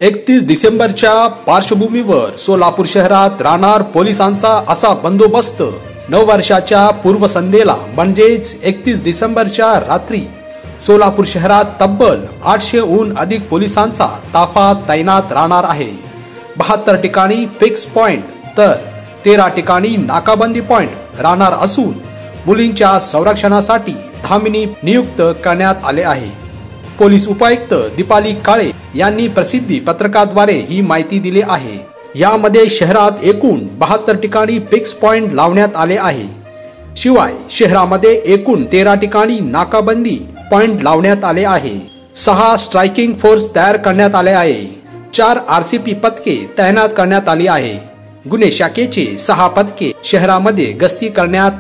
31 डिसेंबरच्या पार्श्वभूमीवर सोलापूर शहरात राहणार पोलिसांचा असा बंदोबस्त. नववर्षाच्या पूर्वसंध्येला म्हणजेच 31 डिसेंबरच्या रात्री सोलापूर शहरात तब्बल 800हून अधिक पोलिसांचा ताफा तैनात राहणार आहे. 72 ठिकाणी फिक्स पॉइंट तर 13 ठिकाणी नाकाबंदी पॉइंट राहणार असून मुलींच्या संरक्षणासाठी धामिनी नियुक्त करण्यात आले आहे. पोलीस उपायुक्त दीपाली काळे यांनी प्रसिद्धी पत्रकाद्वारे ही माहिती दिली आहे. यामध्ये शहरात एकूण 72 ठिकाणी फिक्स पॉइंट लावण्यात आले आहे. शिवाय शहरामध्ये एकूण 13 ठिकाणी नाकाबंदी पॉइंट लावण्यात आले आहे. 6 स्ट्रायकिंग फोर्स तयार करण्यात आले आहे. 4 RCP पथके तैनात करण्यात आली आहे. गुन्हे शाखेचे 6 पथके शहरामध्ये गस्ती करण्यात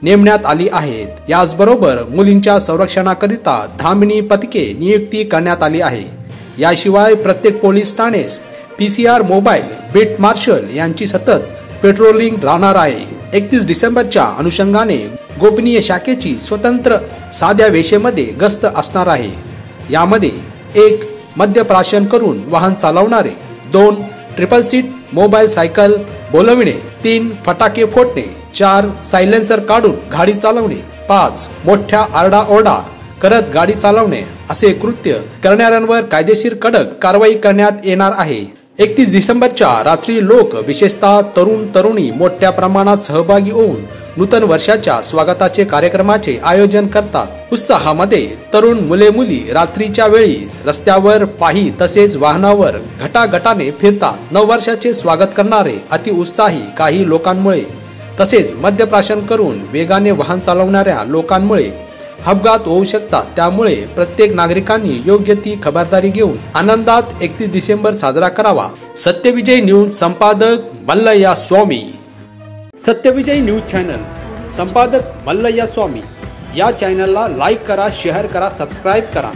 नेमण्यात आली आहेत. याचबरोबर मुलींच्या संरक्षणाकरिता धामिनी पथके नियुक्ती करण्यात आली आहे. याशिवाय प्रत्येक पोलीस ठाणेस PCR मोबाईल बीट मार्शल यांची सतत पेट्रोलिंग राहणार आहे. 31 डिसेंबरच्या अनुषंगाने गोपनीय शाखेची स्वतंत्र साध्या वेशेमध्ये गस्त असणार आहे. यामध्ये 1 मद्यप्राशन करून वाहन चालवणारे, 2 ट्रिपल सीट मोबाईल सायकल बोलविणे, 3 फटाके फोडणे, 4 सायलेन्सर काढून गाडी चालवणे, 5 मोठ्या आरडाओरडा करत गाडी चालवणे असे कृत्य करणाऱ्यांवर कायदेशीर कडक कारवाई करण्यात येणार आहे. 31 डिसेंबरच्या रात्री लोक विशेषतः तरुण तरुणी मोठ्या प्रमाणात सहभागी होऊन नूतन वर्षाच्या स्वागताचे कार्यक्रमाचे आयोजन करतात. उत्साहामध्ये तरुण मुले मुली रात्रीच्या वेळी रस्त्यावर पायी तसेच वाहनावर घटाघटाने फिरतात. नववर्षाचे स्वागत करणारे अतिउत्साही काही लोकांमुळे तसेच मद्यप्राशन करून वेगाने वाहन चालवणाऱ्या लोकांमुळे अपघात होऊ शकतात. त्यामुळे प्रत्येक नागरिकांनी योग्य ती खबरदारी घेऊन आनंदात 31 डिसेंबर साजरा करावा. सत्यविजय न्यूज संपादक मल्लय्या स्वामी. सत्यविजय न्यूज चॅनल संपादक मल्लय्या स्वामी या चॅनलला लाईक करा, शेअर करा, सबस्क्राईब करा.